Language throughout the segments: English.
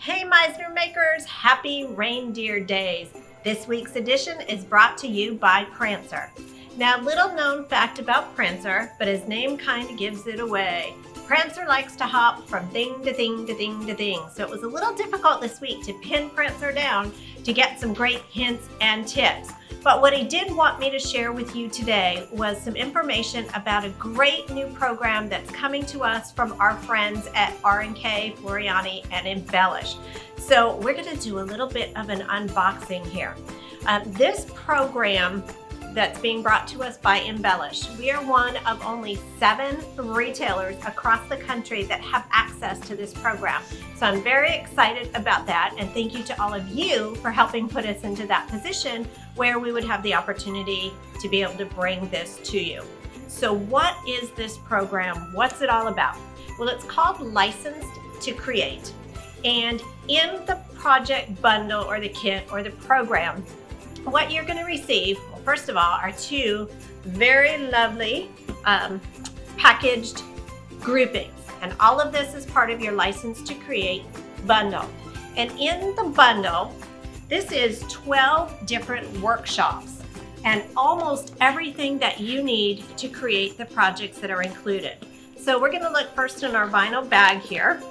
Hey Meisner makers, happy reindeer days. This week's edition is brought to you by Prancer. Now, little known fact about Prancer, but his name kind of gives it away. Prancer likes to hop from thing to thing to thing to thing. So it was a little difficult this week to pin Prancer down to get some great hints and tips. But what he did want me to share with you today was some information about a great new program that's coming to us from our friends at R&K, Floriani, and Embellish. So we're going to do a little bit of an unboxing here. This program that's being brought to us by Embellish, we are one of only 7 retailers across the country that have access to this program. So I'm very excited about that, and thank you to all of you for helping put us into that position where we would have the opportunity to be able to bring this to you. So what is this program? What's it all about? Well, it's called Licensed to Create. And in the project bundle or the kit or the program, what you're going to receive, well, first of all, are 2 very lovely packaged groupings. And all of this is part of your License to Create bundle. And in the bundle, this is 12 different workshops and almost everything that you need to create the projects that are included. So we're going to look first in our vinyl bag here,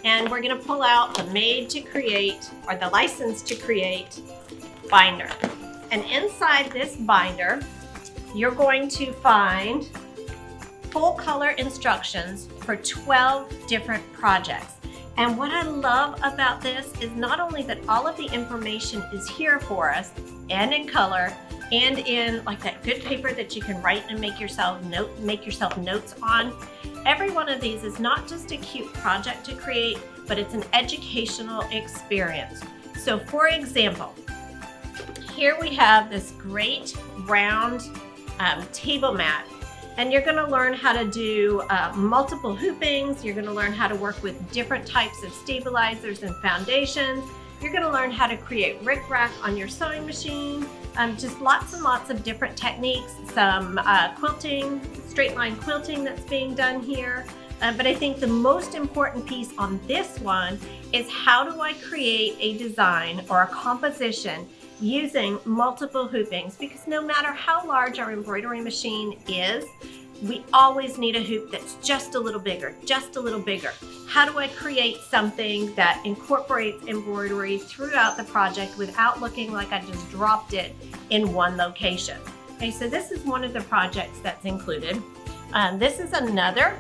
and we're going to pull out the Made to Create or the License to Create binder. And inside this binder, you're going to find full color instructions for 12 different projects. And what I love about this is not only that all of the information is here for us and in color and in like that good paper that you can write and make yourself notes on. Every one of these is not just a cute project to create, but it's an educational experience. So for example, here we have this great round table mat. And you're going to learn how to do multiple hoopings. You're going to learn how to work with different types of stabilizers and foundations. You're going to learn how to create rickrack on your sewing machine. Just lots and lots of different techniques. Some quilting, straight line quilting that's being done here. But I think the most important piece on this one is how do I create a design or a composition using multiple hoopings, because no matter how large our embroidery machine is, we always need a hoop that's just a little bigger, just a little bigger. How do I create something that incorporates embroidery throughout the project without looking like I just dropped it in one location? Okay, so this is one of the projects that's included. This is another,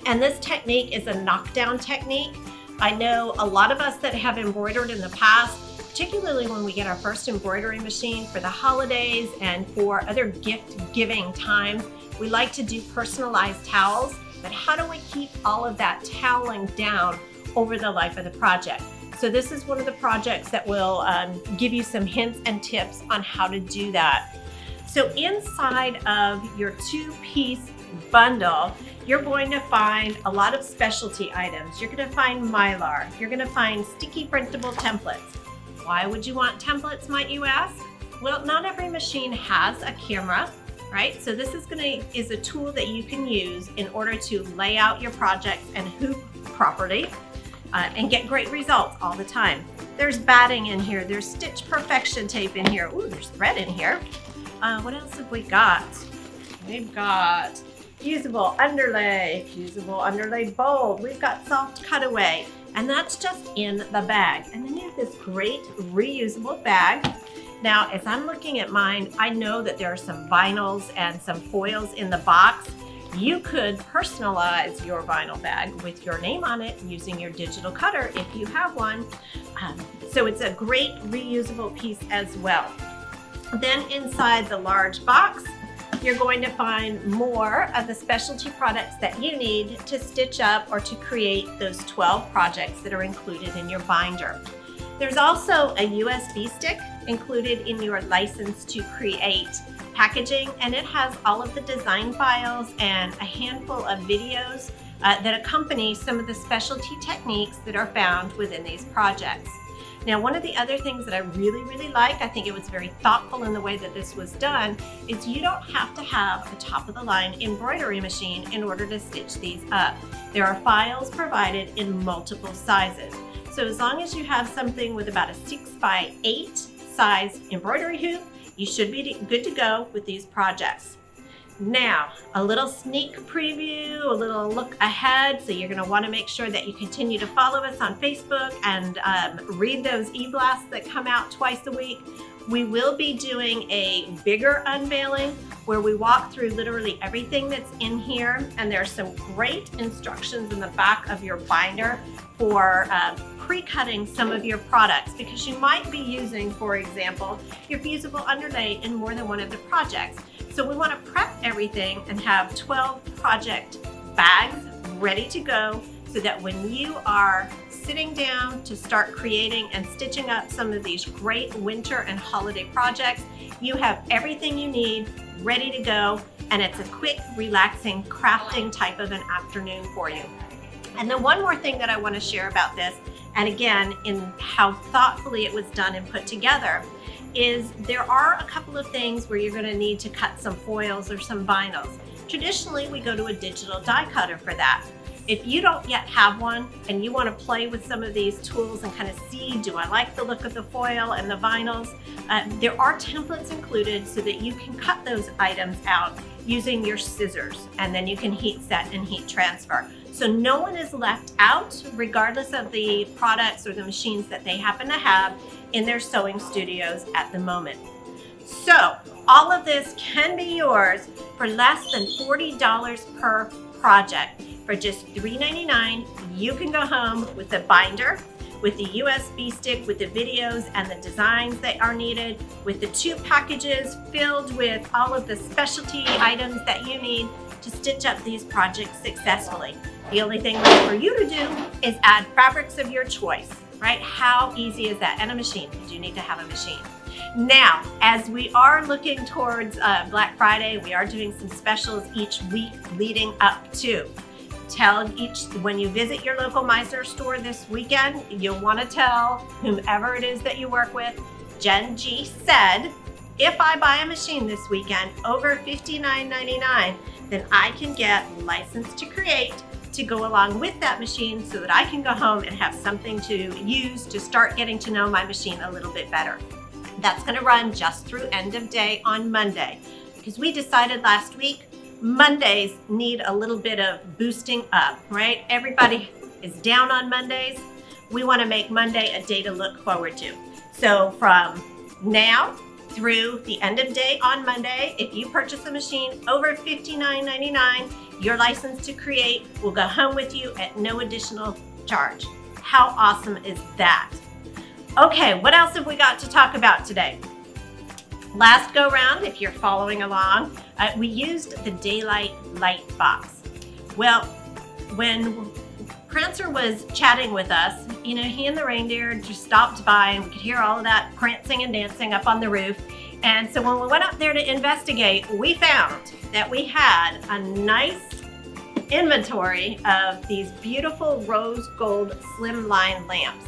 and this technique is a knockdown technique. I know a lot of us that have embroidered in the past, particularly when we get our first embroidery machine for the holidays and for other gift-giving times, we like to do personalized towels, but how do we keep all of that toweling down over the life of the project? So this is one of the projects that will give you some hints and tips on how to do that. So inside of your 2-piece bundle, you're going to find a lot of specialty items. You're going to find Mylar. You're going to find sticky printable templates. Why would you want templates, might you ask? Well, not every machine has a camera, right? So this is a tool that you can use in order to lay out your projects and hoop properly and get great results all the time. There's batting in here. There's stitch perfection tape in here. Ooh, there's thread in here. What else have we got? We've got fusible underlay bold. We've got soft cutaway. And that's just in the bag. And then you have this great reusable bag. Now, as I'm looking at mine, I know that there are some vinyls and some foils in the box. You could personalize your vinyl bag with your name on it using your digital cutter if you have one. So it's a great reusable piece as well. Then inside the large box, you're going to find more of the specialty products that you need to stitch up or to create those 12 projects that are included in your binder. There's also a USB stick included in your License to Create packaging, and it has all of the design files and a handful of videos that accompany some of the specialty techniques that are found within these projects. Now, one of the other things that I really like, I think it was very thoughtful in the way that this was done, is you don't have to have a top-of-the-line embroidery machine in order to stitch these up. There are files provided in multiple sizes. So as long as you have something with about a 6x8 size embroidery hoop, you should be good to go with these projects. Now, a little sneak preview, a little look ahead. So you're going to want to make sure that you continue to follow us on Facebook and read those e-blasts that come out twice a week. We will be doing a bigger unveiling where we walk through literally everything that's in here, and there's some great instructions in the back of your binder for pre-cutting some of your products, because you might be using, for example, your fusible underlay in more than one of the projects. So we want to prep everything and have 12 project bags ready to go so that when you are sitting down to start creating and stitching up some of these great winter and holiday projects, you have everything you need ready to go, and it's a quick, relaxing, crafting type of an afternoon for you. And then one more thing that I want to share about this, and again, in how thoughtfully it was done and put together, is there are a couple of things where you're going to need to cut some foils or some vinyls. Traditionally, we go to a digital die cutter for that. If you don't yet have one and you want to play with some of these tools and kind of see, do I like the look of the foil and the vinyls? There are templates included so that you can cut those items out using your scissors, and then you can heat set and heat transfer. So no one is left out, regardless of the products or the machines that they happen to have in their sewing studios at the moment. So all of this can be yours for less than $40 per project. For just $3.99, you can go home with the binder, with the USB stick, with the videos and the designs that are needed, with the 2 packages filled with all of the specialty items that you need to stitch up these projects successfully. The only thing left for you to do is add fabrics of your choice, right? How easy is that? And a machine. You do need to have a machine. Now, as we are looking towards Black Friday, we are doing some specials each week leading up to. When you visit your local Meisner store this weekend, you'll want to tell whomever it is that you work with, Jen G said, if I buy a machine this weekend over $59.99, then I can get License to Create to go along with that machine so that I can go home and have something to use to start getting to know my machine a little bit better. That's going to run just through end of day on Monday, because we decided last week Mondays need a little bit of boosting up, right? Everybody is down on Mondays. We want to make Monday a day to look forward to. So from now through the end of day on Monday, if you purchase a machine over $59.99, your License to Create will go home with you at no additional charge. How awesome is that? Okay, what else have we got to talk about today? Last go round, if you're following along, we used the Daylight Light Box. Well, when Prancer was chatting with us, you know, he and the reindeer just stopped by and we could hear all of that prancing and dancing up on the roof. And so when we went up there to investigate, we found that we had a nice inventory of these beautiful rose gold slimline lamps.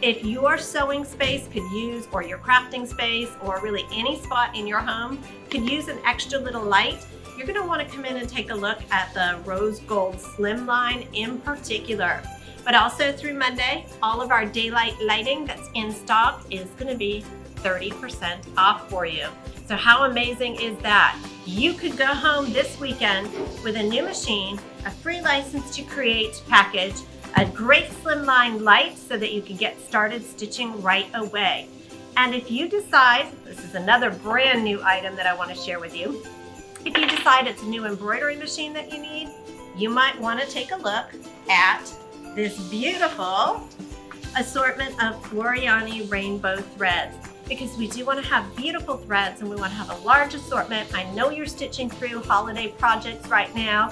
If your sewing space could use, or your crafting space, or really any spot in your home could use an extra little light, you're going to want to come in and take a look at the rose gold slimline in particular. But also through Monday, all of our daylight lighting that's in stock is going to be 30% off for you. So how amazing is that? You could go home this weekend with a new machine, a free License to Create package, a great slimline light so that you can get started stitching right away. And if you decide, this is another brand new item that I want to share with you, if you decide it's a new embroidery machine that you need, you might want to take a look at this beautiful assortment of Floriani rainbow threads, because we do want to have beautiful threads and we want to have a large assortment. I know you're stitching through holiday projects right now.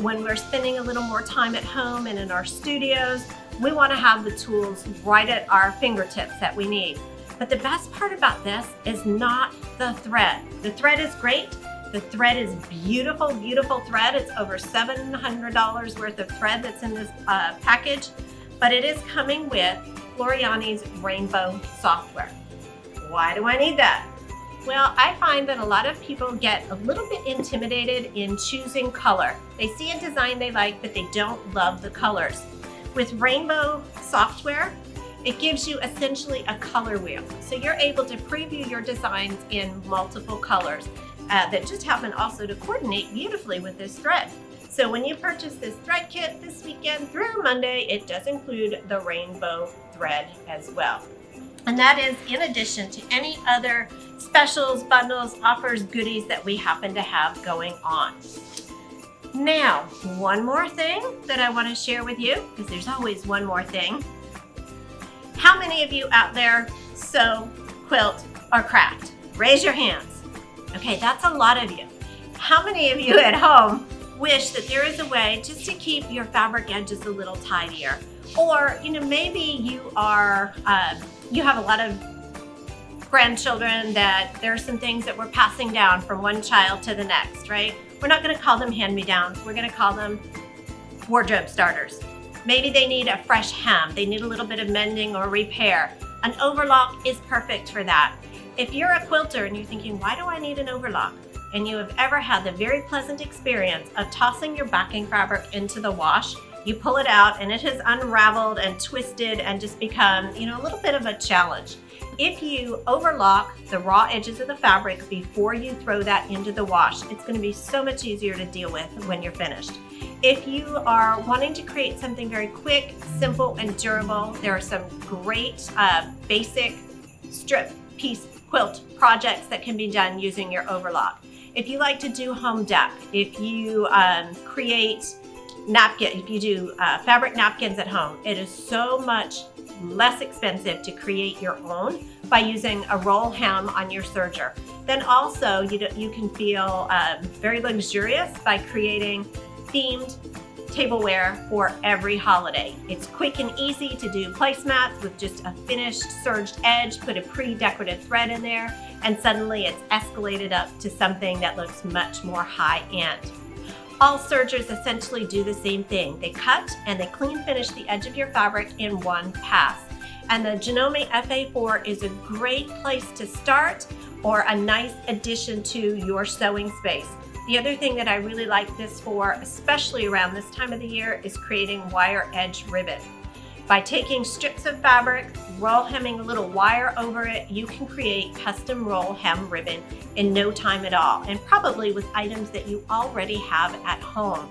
When we're spending a little more time at home and in our studios, we want to have the tools right at our fingertips that we need. But the best part about this is not the thread. The thread is great. The thread is beautiful, beautiful thread. It's over $700 worth of thread that's in this package, but it is coming with Floriani's Rainbow software. Why do I need that? Well, I find that a lot of people get a little bit intimidated in choosing color. They see a design they like, but they don't love the colors. With Rainbow software, it gives you essentially a color wheel. So you're able to preview your designs in multiple colors that just happen also to coordinate beautifully with this thread. So when you purchase this thread kit this weekend through Monday, it does include the rainbow thread as well. And that is in addition to any other specials, bundles, offers, goodies that we happen to have going on. Now, one more thing that I want to share with you, because there's always one more thing. How many of you out there sew, quilt, or craft? Raise your hands. Okay, that's a lot of you. How many of you at home wish that there is a way just to keep your fabric edges a little tidier? Or, maybe you are, you have a lot of grandchildren that there are some things that we're passing down from one child to the next, right? We're not going to call them hand-me-downs. We're going to call them wardrobe starters. Maybe they need a fresh hem. They need a little bit of mending or repair. An overlock is perfect for that. If you're a quilter and you're thinking, why do I need an overlock? And you have ever had the very pleasant experience of tossing your backing fabric into the wash, you pull it out and it has unraveled and twisted and just become, a little bit of a challenge. If you overlock the raw edges of the fabric before you throw that into the wash, it's going to be so much easier to deal with when you're finished. If you are wanting to create something very quick, simple, and durable, there are some great basic strip piece quilt projects that can be done using your overlock. If you like to do home dec, if you create if you do fabric napkins at home, it is so much less expensive to create your own by using a roll hem on your serger. Then also you can feel very luxurious by creating themed tableware for every holiday. It's quick and easy to do placemats with just a finished serged edge, put a pre-decorative thread in there, and suddenly it's escalated up to something that looks much more high-end. All sergers essentially do the same thing. They cut and they clean finish the edge of your fabric in one pass. And the Janome FA4 is a great place to start or a nice addition to your sewing space. The other thing that I really like this for, especially around this time of the year, is creating wire edge ribbon. By taking strips of fabric, roll hemming a little wire over it, you can create custom roll hem ribbon in no time at all, and probably with items that you already have at home.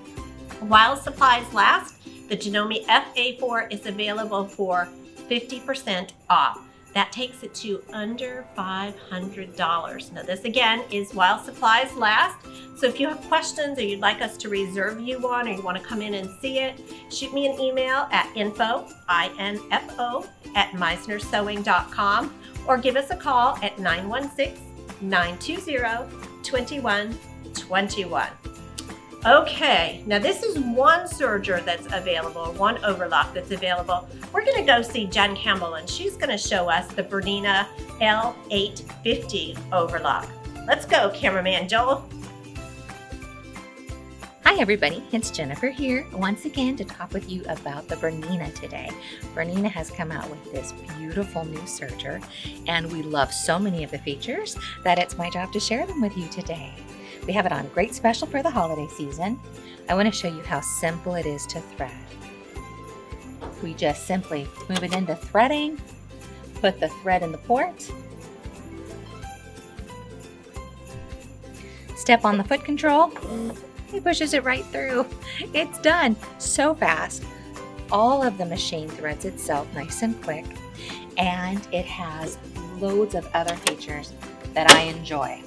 While supplies last, the Janome FA4 is available for 50% off. That takes it to under $500. Now this again is while supplies last. So if you have questions or you'd like us to reserve you one or you want to come in and see it, shoot me an email at info@meisnersewing.com or give us a call at 916-920-2121. Okay, now this is one serger that's available, one overlock that's available. We're going to go see Jen Campbell and she's going to show us the Bernina L850 overlock. Let's go, cameraman Joel. Hi everybody, it's Jennifer here once again to talk with you about the Bernina today. Bernina has come out with this beautiful new serger and we love so many of the features that it's my job to share them with you today. We have it on great special for the holiday season. I want to show you how simple it is to thread. We just simply move it into threading, put the thread in the port, step on the foot control, it pushes it right through. It's done so fast. All of the machine threads itself nice and quick, and it has loads of other features that I enjoy.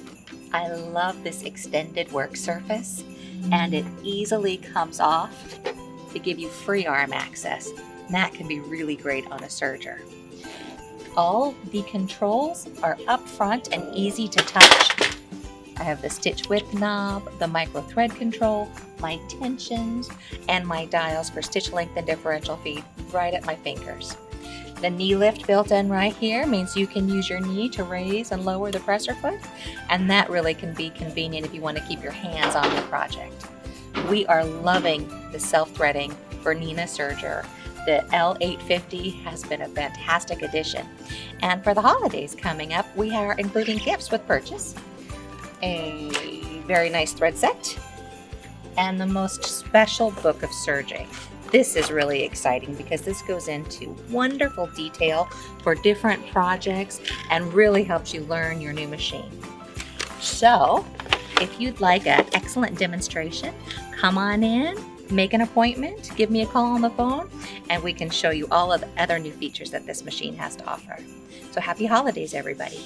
I love this extended work surface, and it easily comes off to give you free arm access. And that can be really great on a serger. All the controls are up front and easy to touch. I have the stitch width knob, the micro thread control, my tensions, and my dials for stitch length and differential feed right at my fingers. The knee lift built in right here means you can use your knee to raise and lower the presser foot, and that really can be convenient if you want to keep your hands on the project. We are loving the self-threading Bernina serger. The L850 has been a fantastic addition. And for the holidays coming up, we are including gifts with purchase, a very nice thread set, and the most special book of serging. This is really exciting because this goes into wonderful detail for different projects and really helps you learn your new machine. So, if you'd like an excellent demonstration, come on in, make an appointment, give me a call on the phone, and we can show you all of the other new features that this machine has to offer. So happy holidays, everybody.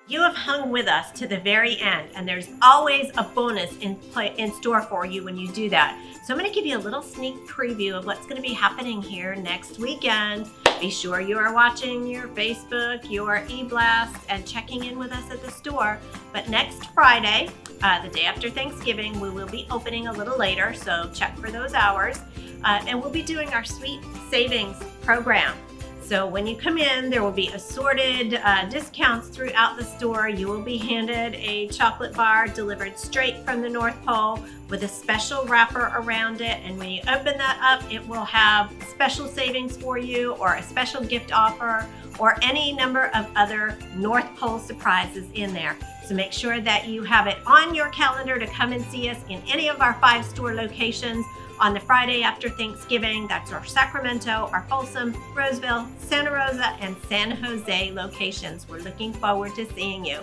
You have hung with us to the very end, and there's always a bonus in store for you when you do that. So I'm going to give you a little sneak preview of what's going to be happening here next weekend. Be sure you are watching your Facebook, your e-blast, and checking in with us at the store. But next Friday, the day after Thanksgiving, we will be opening a little later, so check for those hours. And we'll be doing our Sweet Savings program. So when you come in, there will be assorted discounts throughout the store. You will be handed a chocolate bar delivered straight from the North Pole with a special wrapper around it. And when you open that up, it will have special savings for you, or a special gift offer, or any number of other North Pole surprises in there. So make sure that you have it on your calendar to come and see us in any of our 5 store locations on the Friday after Thanksgiving. That's our Sacramento, our Folsom, Roseville, Santa Rosa, and San Jose locations. We're looking forward to seeing you.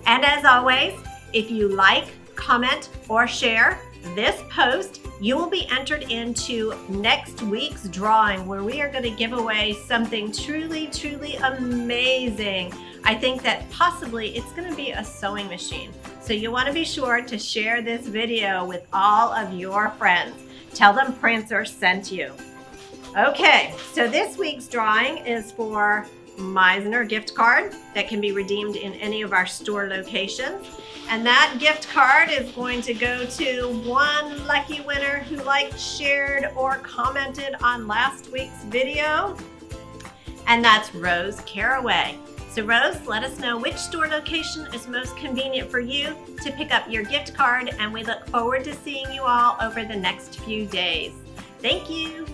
And as always, if you like, comment, or share this post, you will be entered into next week's drawing, where we are going to give away something truly, truly amazing. I think that possibly it's going to be a sewing machine. So you want to be sure to share this video with all of your friends. Tell them Prancer sent you. Okay, so this week's drawing is for Meisner gift card that can be redeemed in any of our store locations. And that gift card is going to go to one lucky winner who liked, shared, or commented on last week's video. And that's Rose Caraway. So Rose, let us know which store location is most convenient for you to pick up your gift card, and we look forward to seeing you all over the next few days. Thank you.